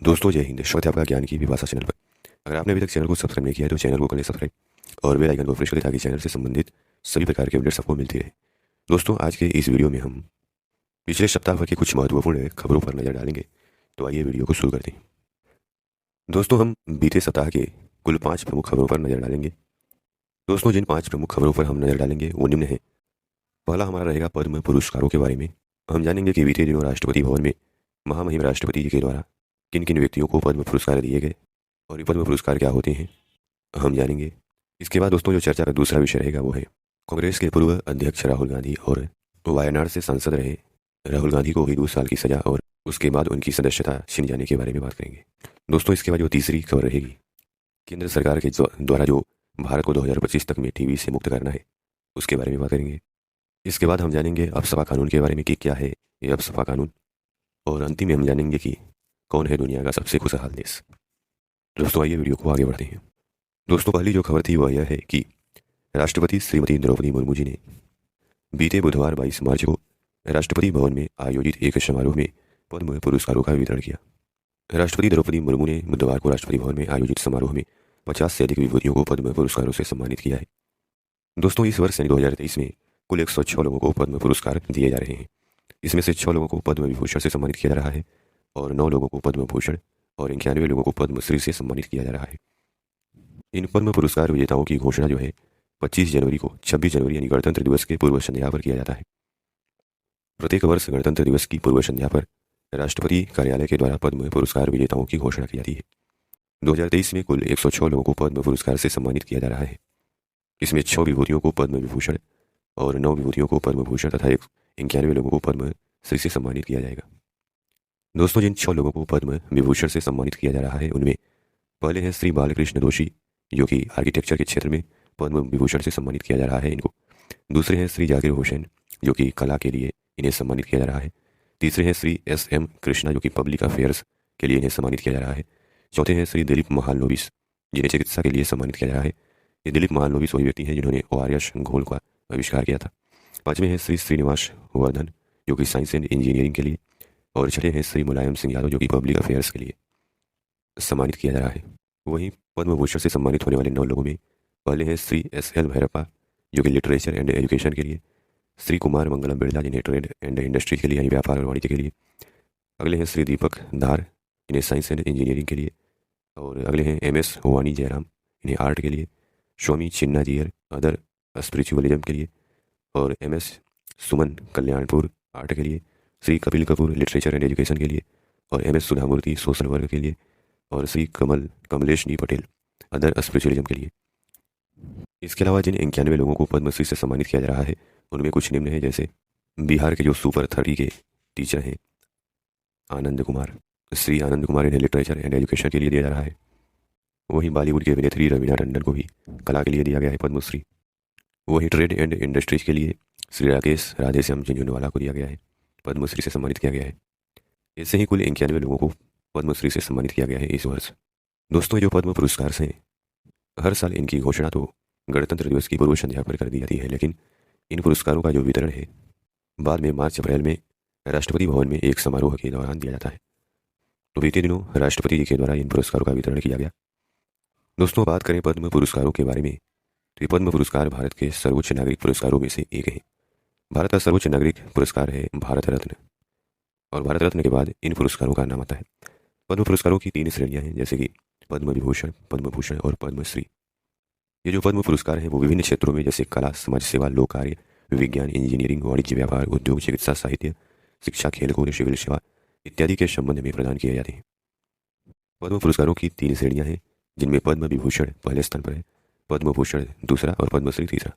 दोस्तों जय हिंद। स्वागत है आपका ज्ञान की विभाषा चैनल पर। अगर आपने अभी तक चैनल को सब्सक्राइब नहीं किया है तो चैनल को कर लें सब्सक्राइब और बेल आइकन को प्रेस करें ताकि चैनल से संबंधित सभी प्रकार के अपडेट्स आपको मिलती रहे। दोस्तों आज के इस वीडियो में हम पिछले सप्ताह भर की कुछ महत्वपूर्ण खबरों पर नजर डालेंगे। तो आइए वीडियो को शुरू करते हैं। दोस्तों हम बीते सप्ताह के कुल 5 प्रमुख खबरों पर नजर डालेंगे। दोस्तों जिन 5 प्रमुख खबरों पर हम नजर डालेंगे वो निम्न है। पहला हमारा रहेगा पद्म पुरस्कारों के बारे में। हम जानेंगे कि बीते दिनों राष्ट्रपति भवन में महामहिम राष्ट्रपति जी के द्वारा किन किन व्यक्तियों को पद्म पुरस्कार दिए गए और ये पद्म पुरस्कार क्या होते हैं हम जानेंगे। इसके बाद दोस्तों जो चर्चा का दूसरा विषय रहेगा वो है कांग्रेस के पूर्व अध्यक्ष राहुल गांधी और वायनाड से सांसद रहे राहुल गांधी को हुई 2 साल की सजा और उसके बाद उनकी सदस्यता छिन जाने के बारे में बात करेंगे। दोस्तों इसके बाद जो तीसरी खबर रहेगी केंद्र सरकार के द्वारा जो भारत को 2025 तक में टीबी से मुक्त करना है उसके बारे में बात करेंगे। इसके बाद हम जानेंगे अफस्पा कानून के बारे में कि क्या है ये अफस्पा कानून, और अंतिम में हम जानेंगे कि कौन है दुनिया का सबसे खुशहाल देश। दोस्तों आइए वीडियो को आगे बढ़ते हैं। दोस्तों पहली जो खबर थी वह यह है कि राष्ट्रपति श्रीमती द्रौपदी मुर्मू जी ने बीते बुधवार 22 मार्च को राष्ट्रपति भवन में आयोजित एक समारोह में पद्म पुरस्कारों का वितरण किया। राष्ट्रपति द्रौपदी मुर्मू ने बुधवार को राष्ट्रपति भवन में आयोजित समारोह में 50 से अधिक विभूतियों को पद्म पुरस्कारों से सम्मानित किया है। दोस्तों इस वर्ष यानी 2023 में कुल 106 लोगों को पद्म पुरस्कार दिए जा रहे हैं। इसमें से 6 लोगों को पद्म विभूषण से सम्मानित किया जा रहा है और 9 लोगों को पद्म भूषण और 91 लोगों को पद्मश्री से सम्मानित किया जा रहा है। इन पद्म पुरस्कार विजेताओं की घोषणा जो है 25 जनवरी को 26 जनवरी यानी गणतंत्र दिवस के पूर्व संध्या पर किया जाता है। प्रत्येक वर्ष गणतंत्र दिवस की पूर्व संध्या पर राष्ट्रपति कार्यालय के द्वारा पद्म पुरस्कार विजेताओं की घोषणा की जाती है। 2023 में कुल 106 लोगों को पद्म पुरस्कार से सम्मानित किया जा रहा है। इसमें 6 विभूतियों को पद्म विभूषण और 9 विभूतियों को पद्म भूषण तथा 91 लोगों को पद्म श्री से सम्मानित किया जाएगा। दोस्तों जिन 6 लोगों को पद्म विभूषण से सम्मानित किया जा रहा है उनमें पहले हैं श्री बालकृष्ण दोषी जो कि आर्किटेक्चर के क्षेत्र में पद्म विभूषण से सम्मानित किया जा रहा है इनको। दूसरे हैं श्री जाकिर हुसैन जो कि कला के लिए इन्हें सम्मानित किया जा रहा है। तीसरे हैं श्री SM कृष्णा जो कि पब्लिक अफेयर्स के लिए इन्हें सम्मानित किया जा रहा है। चौथे हैं श्री दिलीप महालनोबिस जिन्हें चिकित्सा के लिए सम्मानित किया जा रहा है। ये दिलीप महालनोबिस वही व्यक्ति हैं जिन्होंने ORS घोल का आविष्कार किया था। पाँचवें हैं श्री श्रीनिवास वर्धन जो कि साइंस एंड इंजीनियरिंग के लिए, और छठे हैं श्री मुलायम सिंह यादव जो कि पब्लिक अफेयर्स के लिए सम्मानित किया जा रहा है। वहीं पद्म भूषण से सम्मानित होने वाले 9 लोगों में पहले हैं श्री SL भैरप्पा जो कि लिटरेचर एंड एजुकेशन के लिए, श्री कुमार मंगलम बिरला जिन्हें ट्रेड एंड इंडस्ट्री के लिए यानी व्यापार और वाणिज्य के लिए, अगले हैं श्री दीपक धार इन्हें साइंस एंड इंजीनियरिंग के लिए, और अगले हैं MS वानी जयराम इन्हें आर्ट के लिए, स्वामी चिन्ना जीयर अदर स्पिरिचुअलिज्म के लिए, और MS सुमन कल्याणपुर आर्ट के लिए, Shri Kapil Kapoor literature and education के लिए, और MS सुधामूर्ति सोशल वर्क के लिए, और Shri Kamlesh D Patel other spiritualism के लिए। इसके अलावा जिन 91 लोगों को पद्मश्री से सम्मानित किया जा रहा है उनमें कुछ निम्न है, जैसे बिहार के जो सुपर 30 के टीचर हैं आनंद कुमार, श्री आनंद कुमार इन्हें लिटरेचर एंड एजुकेशन के लिए दिया जा रहा है। वहीं बॉलीवुड के अभिनेत्री रवीना टंडन को भी कला के लिए दिया गया है पद्मश्री। वहीं ट्रेड एंड इंडस्ट्रीज के लिए श्री राकेश राधेश्याम झुंझुनवाला को दिया गया है, पद्मश्री से सम्मानित किया गया है। ऐसे ही कुल 91 लोगों को पद्मश्री से सम्मानित किया गया है इस वर्ष। दोस्तों जो पद्म पुरस्कार हैं हर साल इनकी घोषणा तो गणतंत्र दिवस की पूर्व संध्या पर कर दी जाती है, लेकिन इन पुरस्कारों का जो वितरण है बाद में मार्च अप्रैल में राष्ट्रपति भवन में एक समारोह के दौरान दिया जाता है। तो बीते दिनों राष्ट्रपति जी के द्वारा इन पुरस्कारों का वितरण किया गया। दोस्तों बात करें पद्म पुरस्कारों के बारे में तो ये पद्म पुरस्कार भारत के सर्वोच्च नागरिक पुरस्कारों में से एक है। भारत का सर्वोच्च नागरिक पुरस्कार है भारत रत्न, और भारत रत्न के बाद इन पुरस्कारों का नाम आता है। पद्म पुरस्कारों की 3 श्रेणियां हैं, जैसे कि पद्म विभूषण, पद्म भूषण और पद्मश्री। ये जो पद्म पुरस्कार हैं वो विभिन्न क्षेत्रों में जैसे कला, समाज सेवा, लोक कार्य, विज्ञान, इंजीनियरिंग, वाणिज्य, व्यापार, उद्योग, चिकित्सा, साहित्य, शिक्षा, खेलकूद, सिविल सेवा इत्यादि के संबंध में प्रदान किए जाते हैं। पद्म पुरस्कारों की 3 श्रेणियां हैं जिनमें पद्म विभूषण पहले स्थान पर है, पद्म भूषण दूसरा और पद्मश्री तीसरा।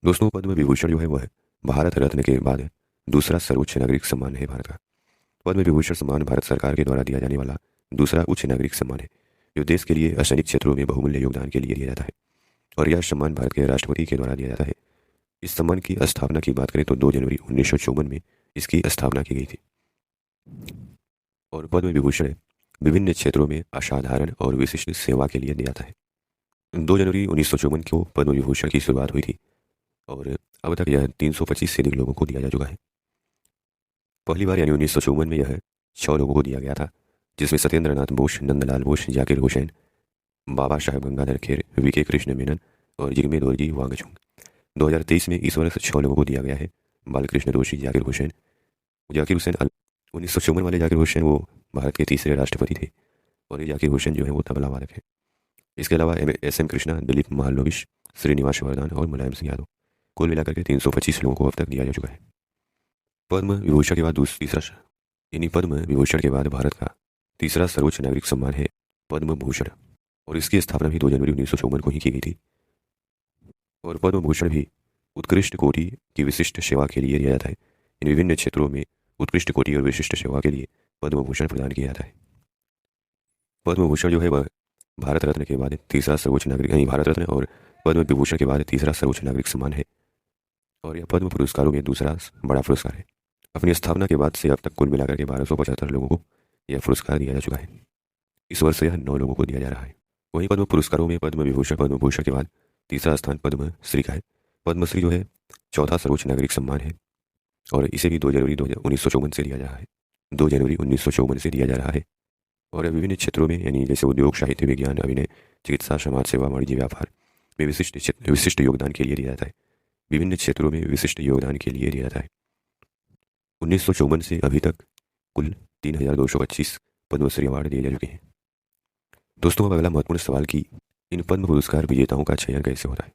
दोस्तों पद्म विभूषण जो है वह भारत रत्न के बाद दूसरा सर्वोच्च नागरिक सम्मान है भारत का। पद्म विभूषण सम्मान भारत सरकार के द्वारा दिया जाने वाला दूसरा उच्च नागरिक सम्मान है जो देश के लिए असैनिक क्षेत्रों में बहुमूल्य योगदान के लिए दिया जाता है, और यह सम्मान भारत के राष्ट्रपति के द्वारा दिया जाता है। इस सम्मान की स्थापना की बात करें तो 2 जनवरी 1954 में इसकी स्थापना की गई थी। और पद्म विभूषण विभिन्न क्षेत्रों में असाधारण और विशिष्ट सेवा के लिए दिया जाता है। 2 जनवरी 1954 को पद्म विभूषण की शुरुआत हुई थी और अब तक यह 325 से अधिक लोगों को दिया जा चुका है। पहली बार यानी 1954 में यह 6 लोगों को दिया गया था जिसमें सत्येंद्र नाथ बोस, नंदलाल बोस, जाकिर हुसैन, बाबा साहेब गंगाधर खेर, वीके कृष्ण मेनन और जिग्मे दोरजी वांगचुक। 2023 में इस वर्ष 6 लोगों को दिया गया है। बालकृष्ण दोषी, जाकिर हुसैन। 1954 वाले जाकिर हुसैन वो भारत के तीसरे राष्ट्रपति थे और ये जाकिर हुसैन जो है वो तबला वादक है। इसके अलावा एस एम कृष्णा, दिलीप महालनोबिश, श्रीनिवास वर्धन और मुलायम सिंह यादव। कुल मिलाकर के 325 लोगों को अब तक दिया जा चुका है। पद्म विभूषण के बाद पद्म विभूषण के बाद भारत का तीसरा सर्वोच्च नागरिक सम्मान है पद्म भूषण, और इसकी स्थापना भी 2 जनवरी 1954 को ही की गई थी। और पद्म भूषण भी उत्कृष्ट कोटि की विशिष्ट सेवा के लिए दिया जाता है। इन विभिन्न क्षेत्रों में उत्कृष्ट कोटि और विशिष्ट सेवा के लिए पद्म भूषण प्रदान किया जाता है। पद्म भूषण जो है वह भारत रत्न के बाद तीसरा सर्वोच्च नागरिक, यानी भारत रत्न और पद्म विभूषण के बाद तीसरा सर्वोच्च नागरिक सम्मान है और यह पद्म पुरस्कारों में दूसरा बड़ा पुरस्कार है। अपनी स्थापना के बाद से अब तक कुल मिलाकर के 1275 लोगों को यह पुरस्कार दिया जा चुका है। इस वर्ष यह 9 लोगों को दिया जा रहा है। वहीं पद्म पुरस्कारों में पद्म विभूषण, पद्म भूषण के बाद तीसरा स्थान पद्मश्री का है। पद्मश्री जो है चौथा सर्वोच्च नागरिक सम्मान है और इसे भी 2 जनवरी 1954 से दिया जा रहा है। 2 जनवरी 1954 से दिया जा रहा है और विभिन्न क्षेत्रों में, यानी जैसे उद्योग, साहित्य, विज्ञान, अभिनय, चिकित्सा, समाज सेवा, वाणिज्य, व्यापार में विशिष्ट योगदान के लिए दिया जाता है। विभिन्न क्षेत्रों में विशिष्ट योगदान के लिए दिया जाता है। 1954 से अभी तक कुल 3225 पद्मश्री अवार्ड दिए जा चुके हैं। दोस्तों, अब अगला महत्वपूर्ण सवाल कि इन पद्म पुरस्कार विजेताओं का चयन कैसे होता है।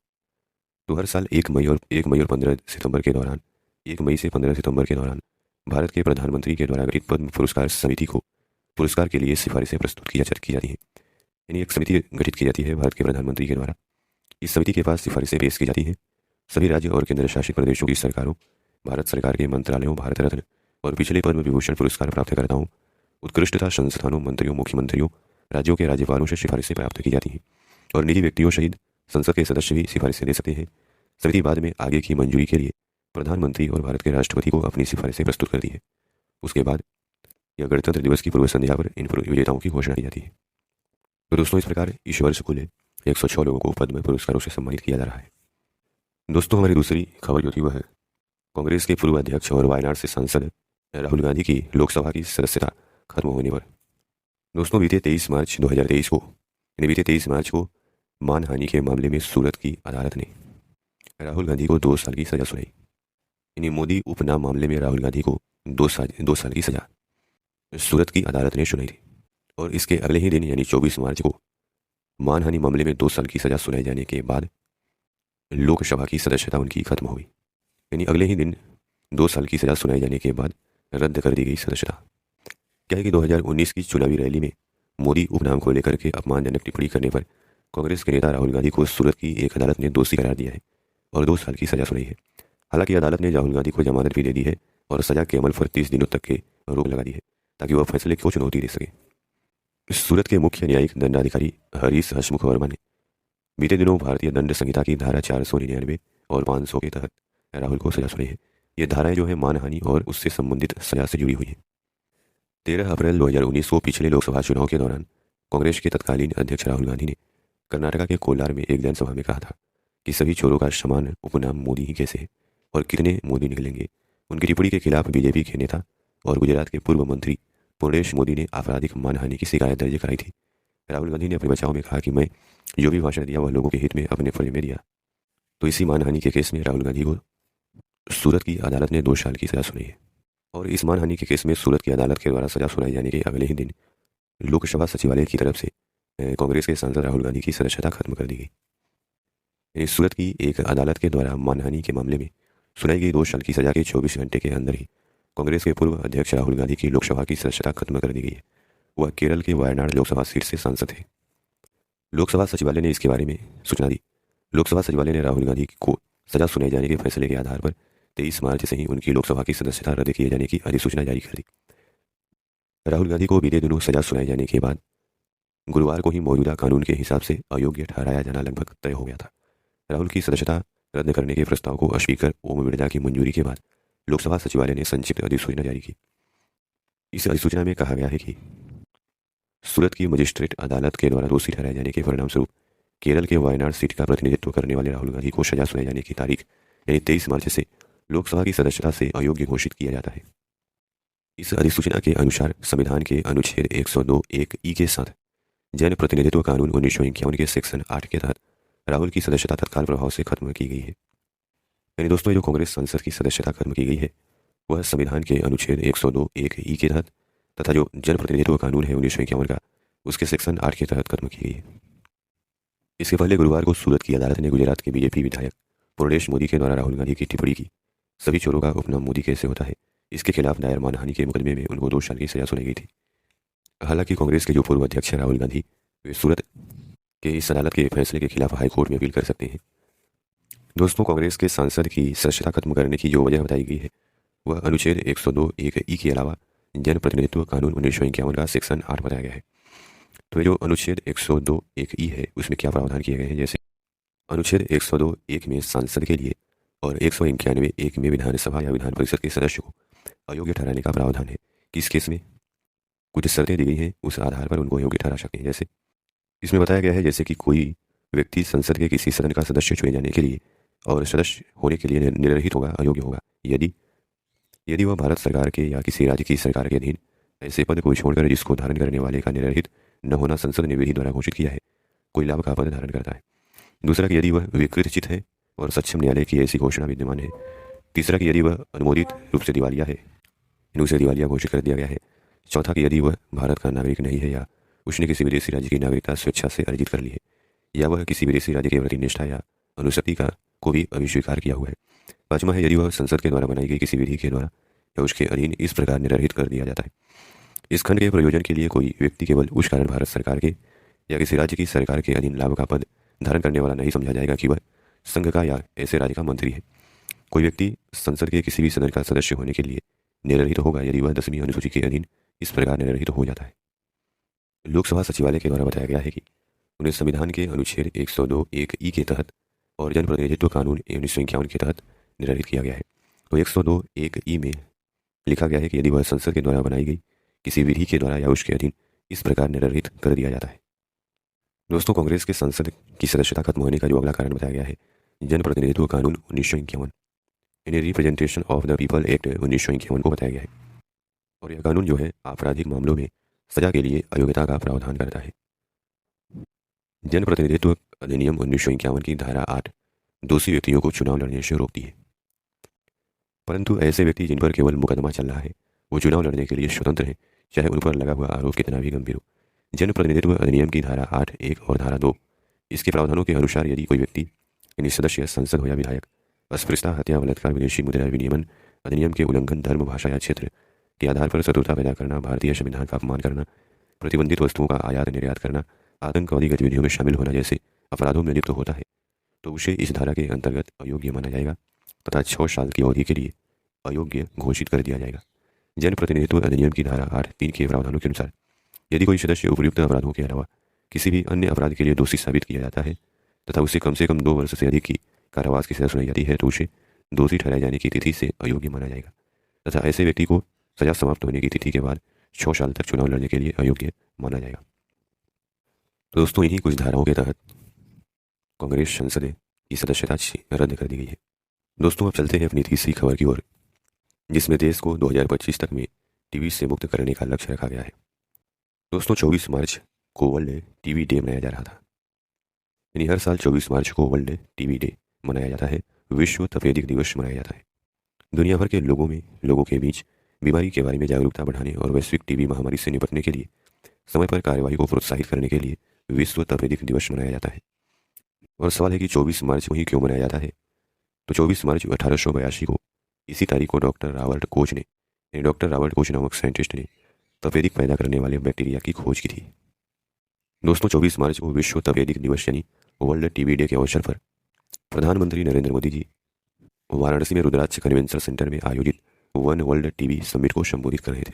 तो हर साल 1 मई और 15 सितंबर के दौरान 1 मई से 15 सितंबर के दौरान भारत के प्रधानमंत्री के द्वारा गठित पद्म पुरस्कार समिति को पुरस्कार के लिए सिफारिशें प्रस्तुत की जाती हैं। यानी एक समिति गठित की जाती है भारत के प्रधानमंत्री के द्वारा। इस समिति के पास सिफारिशें पेश की जाती हैं। सभी राज्य और केंद्र शासित प्रदेशों की सरकारों, भारत सरकार के मंत्रालयों, भारत रत्न और पिछले पद्म विभूषण पुरस्कार प्राप्तकर्ताओं, उत्कृष्टता संस्थानों, मंत्रियों, मुख्यमंत्रियों, राज्यों के राज्यपालों से सिफारिशें प्राप्त की जाती हैं और निजी व्यक्तियों सहित संसद के सदस्य भी सिफारिशें दे सकते हैं। समिति बाद में आगे की मंजूरी के लिए प्रधानमंत्री और भारत के राष्ट्रपति को अपनी सिफारिशें प्रस्तुत करती है। उसके बाद यह गणतंत्र दिवस की पूर्व संध्या पर इन विजेताओं की घोषणा की जाती है। तो दोस्तों, इस प्रकार इस वर्ष कुल 106 लोगों को पद्म पुरस्कारों से सम्मानित किया जा रहा है। दोस्तों, हमारी दूसरी खबर जो थी वह कांग्रेस के पूर्व अध्यक्ष और वायनाड से सांसद राहुल गांधी की लोकसभा की सदस्यता खत्म होने पर। दोस्तों, बीते 23 मार्च को मानहानि के मामले में सूरत की अदालत ने राहुल गांधी को 2 साल की सजा सुनाई। यानी मोदी उपनाम मामले में राहुल गांधी को 2 साल की सजा सूरत की अदालत ने सुनाई थी और इसके अगले ही दिन यानी 24 मार्च को मानहानि मामले में 2 साल की सजा सुनाए जाने के बाद लोकसभा की सदस्यता उनकी खत्म हो गई। यानी अगले ही दिन 2 साल की सजा सुनाए जाने के बाद रद्द कर दी गई सदस्यता। क्या है कि 2019 की चुनावी रैली में मोदी उपनाम को लेकर के अपमानजनक टिप्पणी करने पर कांग्रेस के नेता राहुल गांधी को सूरत की एक अदालत ने दोषी करार दिया है और 2 साल की सजा सुनाई है। हालांकि अदालत ने राहुल गांधी को जमानत भी दे दी है और सजा के अमल पर 30 दिनों तक के रोक लगा दी है ताकि वह फैसले को चुनौती दे सके। सूरत के मुख्य न्यायिक दंडाधिकारी हरीश हसमुख वर्मा ने बीते दिनों भारतीय दंड संहिता की धारा 499 और 500 के तहत राहुल को सजा सुनाई है। ये धाराएं जो है मानहानि और उससे संबंधित सजा से जुड़ी हुई है। 13 अप्रैल 2019 को पिछले लोकसभा चुनाव के दौरान कांग्रेस के तत्कालीन अध्यक्ष राहुल गांधी ने कर्नाटका के कोलार में एक जनसभा में कहा था कि सभी चोरों का समान उपनाम मोदी ही कैसे है और कितने मोदी निकलेंगे। उनकी टिप्पणी के खिलाफ बीजेपी के नेता और गुजरात के पूर्व मंत्री पूर्णेश मोदी ने आपराधिक मानहानि की शिकायत दर्ज कराई थी। राहुल गांधी ने अपने बचाव में कहा कि मैं जो भी भाषण दिया वह लोगों के हित में अपने फर्ज में दिया। तो इसी मानहानि के केस में राहुल गांधी को सूरत की अदालत ने 2 साल की सजा सुनाई है और इस मानहानि के केस में सूरत की अदालत के द्वारा सजा सुनाई जाने के अगले ही दिन लोकसभा सचिवालय की तरफ से कांग्रेस के सांसद राहुल गांधी की सदस्यता खत्म कर दी गई। यानी सूरत की एक अदालत के द्वारा मानहानि के मामले में सुनाई गई 2 साल की सजा के 24 घंटे के अंदर ही कांग्रेस के पूर्व अध्यक्ष राहुल गांधी की लोकसभा की सदस्यता खत्म कर दी गई है। वह केरल के वायनाड लोकसभा सीट से सांसद थे। लोकसभा सचिवालय ने इसके बारे में सूचना दी। लोकसभा सचिवालय ने राहुल गांधी को सजा सुनाए जाने के फैसले के आधार पर 23 मार्च से ही उनकी लोकसभा की सदस्यता रद्द किए जाने की अधिसूचना जारी कर दी। राहुल गांधी को बीते दिनों सजा सुनाए जाने के बाद गुरुवार को ही मौजूदा कानून के हिसाब से अयोग्य ठहराया जाना लगभग तय हो गया था। राहुल की सदस्यता रद्द करने के प्रस्ताव को स्पीकर ओम बिरला की मंजूरी के बाद लोकसभा सचिवालय ने संक्षिप्त अधिसूचना जारी की। इस अधिसूचना में कहा गया है कि सूरत की मजिस्ट्रेट अदालत के द्वारा दोषी ठहराए जाने के परिणामस्वरूप केरल के वायनाड सीट का प्रतिनिधित्व करने वाले राहुल गांधी को सजा सुनाए जाने की तारीख यानी 23 मार्च से लोकसभा की सदस्यता से अयोग्य घोषित किया जाता है। इस अधिसूचना के अनुसार संविधान के अनुच्छेद 102 एक ई के साथ जन प्रतिनिधित्व कानून 1951 के सेक्शन 8 के तहत राहुल की सदस्यता तत्काल प्रभाव से खत्म की गई है। यानी दोस्तों, ये जो कांग्रेस सांसद की सदस्यता खत्म की गई है वह संविधान के अनुच्छेद 102 एक ई के तहत तथा जो जन प्रतिनिधित्व कानून है 1951 का उसके सेक्शन 8 के तहत खत्म की गई है। इसके पहले गुरुवार को सूरत की अदालत ने गुजरात के बीजेपी विधायक पूर्णेश मोदी के द्वारा राहुल गांधी की टिप्पणी की सभी चोरों का उपनाम मोदी कैसे होता है इसके खिलाफ दायर मानहानि के मुकदमे में उनको 2 साल की सजा सुनाई गई थी। हालांकि कांग्रेस के जो पूर्व अध्यक्ष हैं राहुल गांधी, वे सूरत के इस अदालत के फैसले के खिलाफ हाई कोर्ट में अपील कर सकते हैं। दोस्तों, कांग्रेस के सांसद की सदस्यता खत्म करने की जो वजह बताई गई है वह अनुच्छेद 102 एक ई के अलावा जन प्रतिनिधित्व कानून 1951 का सेक्शन 8 बताया गया है। तो ये जो अनुच्छेद 102 एक ई है उसमें क्या प्रावधान किए गए हैं, जैसे अनुच्छेद 102 एक में सांसद के लिए और 191 एक में विधानसभा या विधान परिषद के सदस्य को अयोग्य ठहराने का प्रावधान है कि इस केस में कुछ शर्तें दी गई हैं, उस आधार पर उनको अयोग्य ठहरा सकते हैं। जैसे इसमें बताया गया है जैसे कि कोई व्यक्ति संसद के किसी सदन का सदस्य चुने जाने के लिए और सदस्य होने के लिए निर्रहित होगा, अयोग्य होगा, यदि यदि वह भारत सरकार के या किसी राज्य की सरकार के अधीन ऐसे पद को छोड़कर जिसको धारण करने वाले का निर्रहित न होना संसद ने विधि द्वारा घोषित किया है कोई लाभ का पद धारण करता है। दूसरा कि यदि वह विकृतचित है और सक्षम न्यायालय की ऐसी घोषणा विद्यमान है। तीसरा कि यदि वह अनुमोदित रूप से दिवालिया है, उसे दिवालिया घोषित कर दिया गया है। चौथा कि यदि वह भारत का नागरिक नहीं है या उसने किसी विदेशी राज्य की नागरिकता स्वेच्छा से अर्जित कर ली है या वह किसी विदेशी राज्य के प्रति निष्ठा या अनुशक्ति का को भी अभिस्वीकार किया हुआ है। पांचवा है यदि वह संसद के द्वारा बनाई गई किसी विधि के द्वारा या उसके अधीन इस प्रकार निर्धारित कर दिया जाता है। इस खंड के प्रयोजन के लिए कोई व्यक्ति केवल उस कारण भारत सरकार के या किसी राज्य की सरकार के अधीन लाभ का पद धारण करने वाला नहीं समझा जाएगा कि वह संघ का या ऐसे राज्य का मंत्री है। कोई व्यक्ति संसद के किसी भी सदन का सदस्य होने के लिए निर्धारित होगा यदि वह 10वीं अनुसूची के अधीन इस प्रकार निर्धारित हो जाता है। लोकसभा सचिवालय के द्वारा बताया गया है कि उन्हें संविधान के अनुच्छेद 102 एक ई के तहत और जनप्रतिनिधित्व कानून 1951 के तहत निर्धारित किया गया है। तो 102 एक ई में लिखा गया है कि यदि वह संसद के द्वारा बनाई गई किसी विधि के द्वारा या उसके अधीन इस प्रकार निर्धारित कर दिया जाता है। दोस्तों, कांग्रेस के संसद की सदस्यता खत्म होने का जो अगला कारण बताया गया है जनप्रतिनिधित्व कानून 1951 यानी representation of the people act 1951 को बताया गया है। और यह कानून जो है आपराधिक मामलों में सजा के लिए अयोग्यता का प्रावधान करता है। जनप्रतिनिधित्व अधिनियम 1951 की धारा 8 दोषी व्यक्तियों को चुनाव लड़ने से रोकती है, परंतु ऐसे व्यक्ति जिन पर केवल मुकदमा चल रहा है वो चुनाव लड़ने के लिए स्वतंत्र हैं, चाहे उन पर लगा हुआ आरोप कितना भी गंभीर हो। जनप्रतिनिधित्व अधिनियम की धारा 8 एक और धारा 2 इसके प्रावधानों के अनुसार यदि कोई व्यक्ति यानी सदस्य, सांसद हो या विधायक अस्पृश्यता, हत्या, बलात्कार, विदेशी मुद्रा विनियमन अधिनियम के उल्लंघन, धर्म, भाषा या क्षेत्र के आधार पर शत्रुता पैदा करना, भारतीय संविधान का अपमान करना, प्रतिबंधित वस्तुओं का आयात निर्यात करना, आतंकवादी गतिविधियों में शामिल होना जैसे अपराधों में लिप्त होता है तो उसे इस धारा के अंतर्गत अयोग्य माना जाएगा तथा 6 साल की अवधि के लिए अयोग्य घोषित कर दिया जाएगा। जनप्रतिनिधित्व अधिनियम की धारा 8(3) के प्रावधानों के अनुसार यदि कोई सदस्य उपयुक्त अपराधों के अलावा किसी भी अन्य अपराध के लिए दोषी साबित किया जाता है तथा उसे कम से कम 2 वर्ष से अधिक की कारावास की सजा सुनाई जाती है तो उसे दोषी ठहराए जाने की तिथि से अयोग्य माना जाएगा तथा ऐसे व्यक्ति को सजा समाप्त होने की तिथि के बाद 6 साल तक चुनाव लड़ने के लिए अयोग्य माना जाएगा। तो दोस्तों, इन्हीं कुछ धाराओं के तहत कांग्रेस संसद की सदस्यता रद्द कर दी गई है। दोस्तों, अब चलते हैं अपनी तीसरी खबर की ओर, जिसमें देश को 2025 तक में टीबी से मुक्त करने का लक्ष्य रखा गया है। दोस्तों, 24 मार्च को वर्ल्ड टीबी डे मनाया जा रहा था। यानी हर साल 24 मार्च को वर्ल्ड टीबी डे मनाया जाता है, विश्व तपेदिक दिवस मनाया जाता है। दुनिया भर के लोगों के बीच बीमारी के बारे में जागरूकता बढ़ाने और वैश्विक टीबी महामारी से निपटने के लिए समय पर कार्यवाही को प्रोत्साहित करने के लिए विश्व तपेदिक दिवस मनाया जाता है। और सवाल है कि 24 मार्च वही क्यों मनाया जाता है। तो 24 मार्च 1882 को इसी तारीख को डॉक्टर रॉबर्ट कोच नामक साइंटिस्ट ने तपेदिक पैदा करने वाले बैक्टीरिया की खोज की थी। दोस्तों, 24 मार्च को विश्व तपेदिक दिवस यानी वर्ल्ड टीबी डे के अवसर पर प्रधानमंत्री नरेंद्र मोदी जी वाराणसी में रुद्राक्ष कन्वेंशन सेंटर में आयोजित वन वर्ल्ड टीबी समिट को संबोधित कर रहे थे।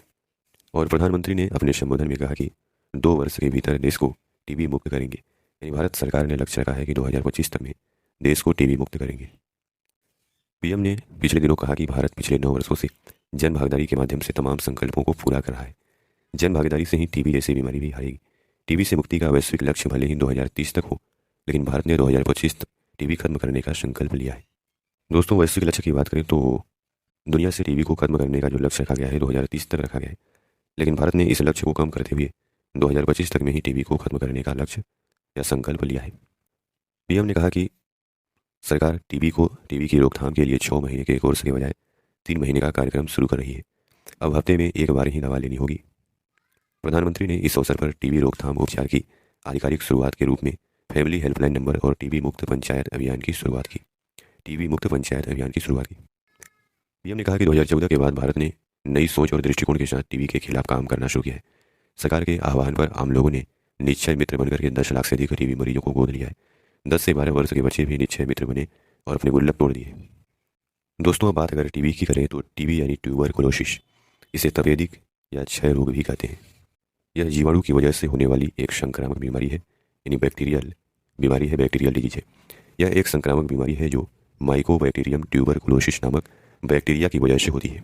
और प्रधानमंत्री ने अपने संबोधन में कहा कि 2 वर्ष के भीतर देश को टीबी मुक्त करेंगे। यानी भारत सरकार ने लक्ष्य रखा है कि 2025 तक में देश को टीबी मुक्त करेंगे। पीएम ने पिछले दिनों कहा कि भारत पिछले 9 वर्षों से जन भागीदारी के माध्यम से तमाम संकल्पों को पूरा कर रहा है। जन भागीदारी से ही टीबी जैसी बीमारी भी हारेगी। टीबी से मुक्ति का वैश्विक लक्ष्य भले ही 2030 तक हो, लेकिन भारत ने 2025 तक टीबी खत्म करने का संकल्प लिया है। दोस्तों, वैश्विक लक्ष्य की बात करें तो दुनिया से टीबी को खत्म करने का जो लक्ष्य रखा गया है 2030 तक रखा गया है, लेकिन भारत ने इस लक्ष्य को कम करते हुए 2025 तक में ही टीबी को खत्म करने का लक्ष्य या संकल्प लिया है। पीएम ने कहा कि सरकार टीबी की रोकथाम के लिए 6 महीने के कोर्स के बजाय 3 महीने का कार्यक्रम शुरू कर रही है। अब हफ्ते में एक बार ही दवा लेनी होगी। प्रधानमंत्री ने इस अवसर पर टीबी रोकथाम उपचार की आधिकारिक शुरुआत के रूप में फैमिली हेल्पलाइन नंबर और टीबी मुक्त पंचायत अभियान की शुरुआत की। पीएम ने कहा कि 2014 के बाद भारत ने नई सोच और दृष्टिकोण के साथ टीबी के खिलाफ काम करना शुरू किया है। सरकार के आह्वान पर आम लोगों ने निश्चय मित्र बनकर के 10 लाख से अधिक टीबी मरीजों को गोद लिया है। 10 से 12 वर्ष के बच्चे भी निश्चय मित्र बने और अपने गुल्लक तोड़ दिए। दोस्तों, अब बात अगर टीबी की करें तो टीबी यानी ट्यूबरकुलोसिस, इसे तपेदिक या क्षय रोग भी कहते हैं। यह जीवाणु की वजह से होने वाली एक संक्रामक बीमारी है, यानी बैक्टीरियल डिजीज है। यह एक संक्रामक बीमारी है जो माइकोबैक्टीरियम ट्यूबरकुलोसिस नामक बैक्टीरिया की वजह से होती है।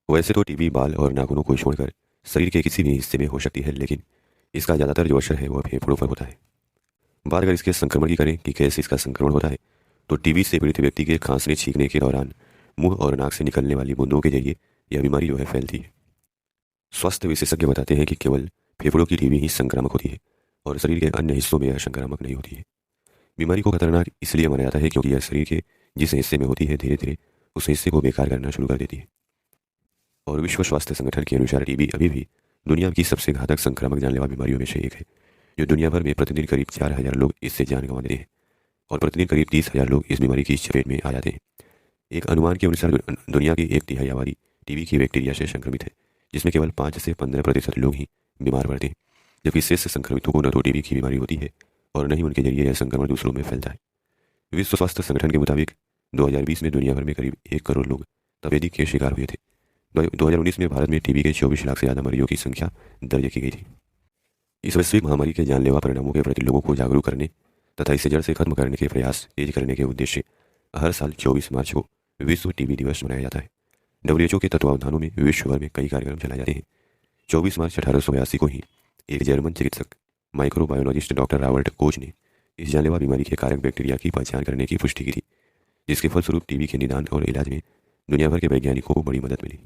वैसे तो टीबी बाल और नाखूनों को छोड़कर शरीर के किसी भी हिस्से में हो सकती है, लेकिन इसका ज़्यादातर जो असर है वह फेफड़ों पर होता है। बात अगर इसके संक्रमण की करें कि कैसे इसका संक्रमण होता है, तो टीबी से पीड़ित व्यक्ति के खांसने छींकने के दौरान मुंह और नाक से निकलने वाली बूंदों के जरिए यह बीमारी जो है फैलती है। स्वास्थ्य विशेषज्ञ बताते हैं कि केवल फेफड़ों की टीबी ही संक्रामक होती है और शरीर के अन्य हिस्सों में यह संक्रामक नहीं होती है। बीमारी को खतरनाक इसलिए माना जाता है क्योंकि यह शरीर के जिस हिस्से में होती है धीरे धीरे उस हिस्से को बेकार करना शुरू कर देती है। और विश्व स्वास्थ्य संगठन के अनुसार टीबी अभी भी दुनिया की सबसे घातक संक्रामक जानलेवा बीमारियों में से एक है, जो दुनिया भर में प्रतिदिन करीब 4,000 लोग इससे जान गंवा देते हैं और प्रतिदिन करीब 30,000 लोग इस बीमारी की चपेट में आ जाते हैं। एक अनुमान के अनुसार दुनिया की 1/3 आबादी टीबी की बैक्टीरिया से संक्रमित है, जिसमें केवल 5 से 15% लोग ही बीमार पड़ते हैं, जबकि शेष संक्रमितों को न तो टीबी की बीमारी होती है और न ही उनके जरिए यह संक्रमण दूसरों में फैलता है। विश्व स्वास्थ्य संगठन के मुताबिक 2020 में दुनिया भर में करीब 1 करोड़ लोग तपेदिक के शिकार हुए थे। 2019 में भारत में टीबी के 24 लाख से ज़्यादा मरीजों की संख्या दर्ज की गई थी। इस वैश्विक महामारी के जानलेवा परिणामों के प्रति लोगों को जागरूक करने तथा इसे जड़ से खत्म करने के प्रयास तेज करने के उद्देश्य हर साल 24 मार्च को विश्व टीबी दिवस मनाया जाता है। WHO के तत्वावधानों में विश्व भर में कई कार्यक्रम चलाए जाते हैं। 24 मार्च 1882 को ही एक जर्मन चिकित्सक माइक्रोबायोलॉजिस्ट डॉक्टर रॉबर्ट कोच ने इस जानलेवा बीमारी के कारक बैक्टीरिया की पहचान करने की पुष्टि की थी, जिसके फलस्वरूप टीबी के निदान और इलाज में दुनिया भर के वैज्ञानिकों को बड़ी मदद मिली।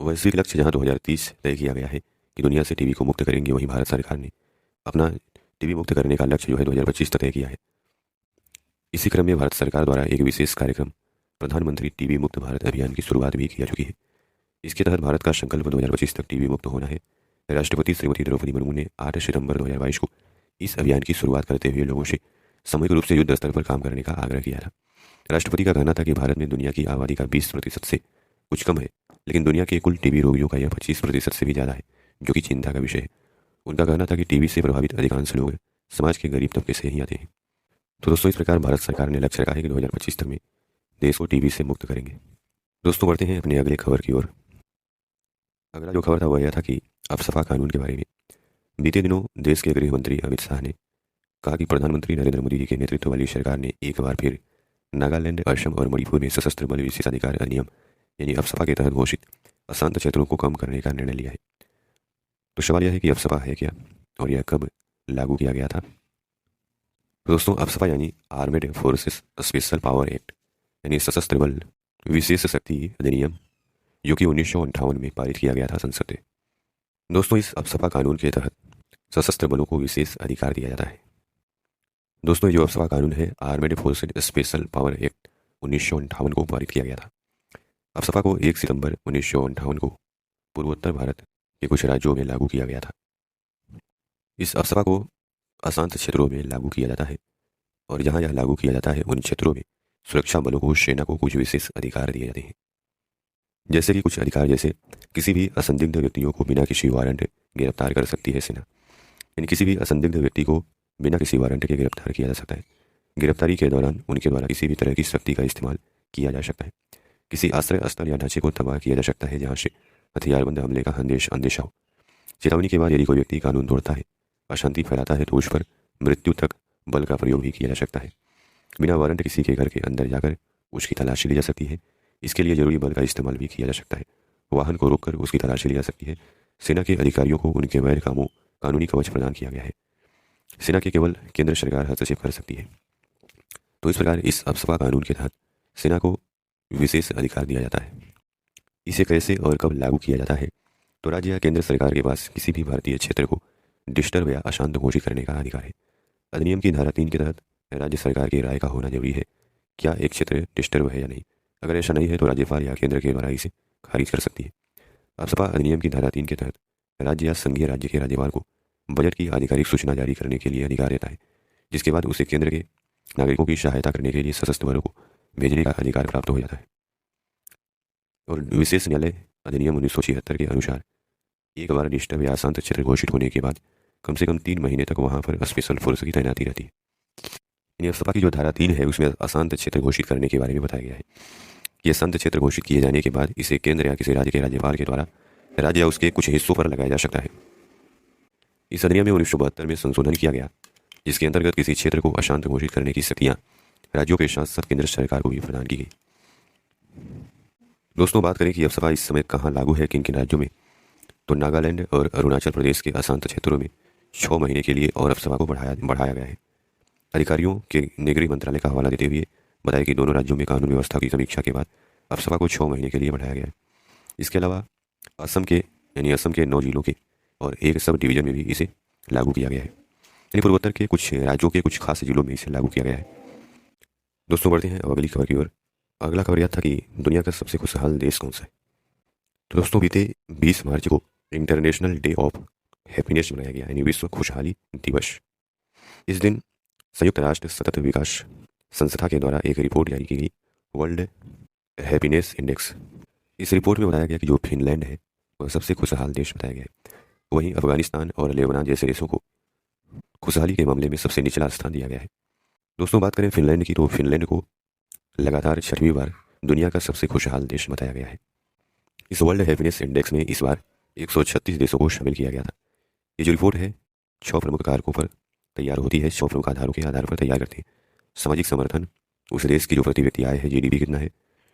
वैश्विक लक्ष्य जहां 2030 तय किया गया है कि दुनिया से टीबी को मुक्त करेंगे, वहीं भारत सरकार ने अपना टीबी मुक्त करने का लक्ष्य जो है 2025 तक तय किया है। इसी क्रम में भारत सरकार द्वारा एक विशेष कार्यक्रम प्रधानमंत्री टीबी मुक्त भारत अभियान की शुरुआत भी की जा चुकी है। इसके तहत भारत का संकल्प 2025 तक टीबी मुक्त होना है। राष्ट्रपति श्रीमती द्रौपदी मुर्मू ने 8 सितंबर 2022 को इस अभियान की शुरुआत करते हुए लोगों से सामूहिक रूप से युद्ध स्तर पर काम करने का आग्रह किया था। राष्ट्रपति का कहना था कि भारत में दुनिया की आबादी का 20% से कुछ कम है, लेकिन दुनिया के कुल टीबी रोगियों का यह 25% से भी ज़्यादा है, जो कि चिंता का विषय है। उनका कहना था कि टीबी से प्रभावित अधिकांश लोग समाज के गरीब तबके से ही आते हैं। तो दोस्तों, इस प्रकार भारत सरकार ने लक्ष्य रखा है कि 2025 तक में देश को टीबी से मुक्त करेंगे। दोस्तों, बढ़ते हैं अपने अगले खबर की ओर। अगला जो खबर था वह यह था कि अफसपा कानून के बारे में। बीते दिनों देश के गृह मंत्री अमित शाह ने कहा कि प्रधानमंत्री नरेंद्र मोदी जी के नेतृत्व वाली सरकार ने एक बार फिर नागालैंड, असम और मणिपुर में सशस्त्र बल विशेषाधिकार अधिनियम यानी अफसपा के तहत घोषित अशांत क्षेत्रों को कम करने का निर्णय लिया है। तो सवाल यह है कि अफसपा है क्या और यह कब लागू किया गया था। दोस्तों, अफसपा यानी armed forces special power act यानी सशस्त्र बल विशेष शक्ति अधिनियम, जो कि 1958 में पारित किया गया था संसद से। दोस्तों, इस अफसपा कानून के तहत सशस्त्र बलों को विशेष अधिकार दिया जाता है। दोस्तों, ये जो अफसपा कानून है armed forces special power act 1958 को पारित किया गया था। अफसपा को 1 सितंबर 1958 को पूर्वोत्तर भारत के कुछ राज्यों में लागू किया गया था। इस अफसपा को अशांत क्षेत्रों में लागू किया जाता है और जहां यह लागू किया जाता है उन क्षेत्रों में सुरक्षा बलों को, सेना को कुछ विशेष अधिकार दिए जाते हैं। जैसे कि कुछ अधिकार, जैसे किसी भी असंदिग्ध व्यक्तियों को बिना किसी वारंट गिरफ्तार कर सकती है सेना, यानी किसी भी असंदिग्ध व्यक्ति को बिना किसी वारंट के गिरफ्तार किया जा सकता है। गिरफ्तारी के दौरान उनके द्वारा किसी भी तरह की शक्ति का इस्तेमाल किया जा सकता है। किसी आश्रय स्थल या ढांचे को तबाह किया जा सकता है जहाँ से हथियारबंद हमले का अंदेशा हो। चेतावनी के बाद यदि कोई व्यक्ति कानून तोड़ता है, अशांति फैलाता है, तो उस पर मृत्यु तक बल का प्रयोग भी किया जा सकता है। बिना वारंट किसी के घर के अंदर जाकर उसकी तलाशी ली जा सकती है। इसके लिए जरूरी बल का इस्तेमाल भी किया जा सकता है। वाहन को रोककर उसकी तलाशी ली जा सकती है। सेना के अधिकारियों को उनके वैध कामों कानूनी कवच प्रदान किया गया है। सेना के केवल केंद्र सरकार हस्तक्षेप कर सकती है। तो इस प्रकार इस अफसपा कानून के तहत सेना को विशेष अधिकार दिया जाता है। इसे कैसे और कब लागू किया जाता है? तो राज्य या केंद्र सरकार के पास किसी भी भारतीय क्षेत्र को डिस्टर्ब या अशांत घोषित करने का अधिकार है। अधिनियम की धारा 3 के तहत राज्य सरकार की राय का होना जरूरी है, क्या एक क्षेत्र डिस्टर्ब है या नहीं। अगर ऐसा नहीं है तो राज्यपाल या केंद्र के द्वारा इसे खारिज कर सकती है। लोकसभा अधिनियम की धारा 3 के तहत राज्य या संघीय राज्य के राज्यपाल को बजट की आधिकारिक सूचना जारी करने के लिए अधिकार देता है, जिसके बाद उसे केंद्र के नागरिकों की सहायता करने के लिए सशस्त्र बलों को भेजने का अधिकार प्राप्त हो जाता है। और विशेष न्यायालय अधिनियम 1976 के अनुसार एक बार डिस्टर्ब या अशांत क्षेत्र घोषित होने के बाद कम से कम 3 महीने तक वहां पर स्पेशल फोर्स की तैनाती रहती है। लोकसभा की जो धारा 3 है उसमें अशांत क्षेत्र घोषित करने के बारे में बताया गया है। ये अशांत क्षेत्र घोषित किए जाने के बाद इसे केंद्र या किसी राज्य के राज्यपाल के द्वारा राज्य या उसके कुछ हिस्सों पर लगाया जा सकता है। इस अधिनियम में 1972 में संशोधन किया गया, जिसके अंतर्गत किसी क्षेत्र को अशांत घोषित करने की शक्तियां राज्यों के साथ साथ केंद्र सरकार को भी प्रदान की गई। दोस्तों, बात करें कि लोकसभा इस समय कहाँ लागू है, किन किन राज्यों में, तो नागालैंड और अरुणाचल प्रदेश के अशांत क्षेत्रों में 6 महीने के लिए और लोकसभा को बढ़ाया गया है। अधिकारियों के गृह मंत्रालय का हवाला देते हुए बताया कि दोनों राज्यों में कानून व्यवस्था की समीक्षा के बाद लोकसभा को 6 महीने के लिए बढ़ाया गया है। इसके अलावा असम के 9 जिलों के और एक सब डिवीजन में भी इसे लागू किया गया है। यानी पूर्वोत्तर के कुछ राज्यों के कुछ खास जिलों में इसे लागू किया गया है। दोस्तों, बढ़ते हैं अब अगली खबर की ओर। अगला खबर यह था कि दुनिया का सबसे खुशहाल देश कौन सा है। तो दोस्तों, बीते 20 मार्च को इंटरनेशनल डे ऑफ हैप्पीनेस मनाया गया, यानी विश्व खुशहाली दिवस। इस दिन संयुक्त राष्ट्र सतत विकास संस्था के द्वारा एक रिपोर्ट जारी की गई, वर्ल्ड हैप्पीनेस इंडेक्स। इस रिपोर्ट में बताया गया कि जो फिनलैंड है वह सबसे खुशहाल देश बताया गया है। वहीं अफगानिस्तान और लेबनान जैसे देशों को खुशहाली के मामले में सबसे निचला स्थान दिया गया है। दोस्तों, बात करें फिनलैंड की, तो फिनलैंड को लगातार 6वीं बार दुनिया का सबसे खुशहाल देश बताया गया है। इस वर्ल्ड हैप्पीनेस इंडेक्स में इस बार 136 देशों को शामिल किया गया था। ये जो रिपोर्ट है 6 प्रमुख कारकों पर तैयार होती है, 6 प्रमुख आधारों के आधार पर तैयार करती है। सामाजिक समर्थन, उस देश की जो प्रति व्यक्ति आय है, जीडीपी कितना है,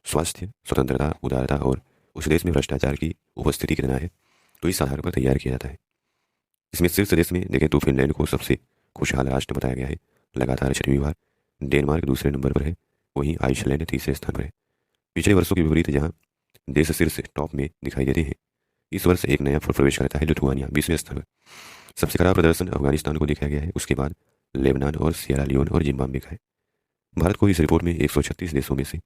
स्वास्थ्य, स्वतंत्रता, उदारता और उस देश में भ्रष्टाचार की उपस्थिति कितना है, तो इस आधार पर तैयार किया जाता है। इसमें शीर्ष देश में देखें तो फिनलैंड को सबसे खुशहाल राष्ट्र बताया गया है, लगातार 6वीं बार। डेनमार्क दूसरे नंबर पर है, वहीं आइसलैंड तीसरे स्थान पर है। पिछले वर्षों के विपरीत जहाँ देश शीर्ष टॉप में दिखाई देते हैं, इस वर्ष एक नया प्रवेश करता है, लिथुआनिया 20वें स्थान पर। सबसे खराब प्रदर्शन अफगानिस्तान को दिखाया गया है, उसके बाद लेबनान और सियरा लियोन और जिम्बाब्वे का है। भारत को इस रिपोर्ट में 136 देशों में से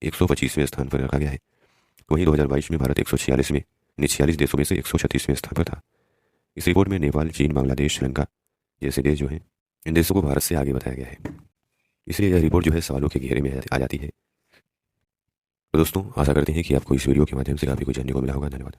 125वें स्थान पर रखा गया है। वहीं 2022 में भारत 146 देशों में से 136वें स्थान पर था। इस रिपोर्ट में नेपाल, चीन, बांग्लादेश, श्रीलंका जैसे देश जो हैं, इन देशों को भारत से आगे बताया गया है। इसलिए यह रिपोर्ट जो है सवालों के घेरे में आ जाती है। तो दोस्तों, आशा करते हैं कि आपको इस वीडियो के माध्यम से काफ़ी कुछ जानने को मिला होगा। धन्यवाद।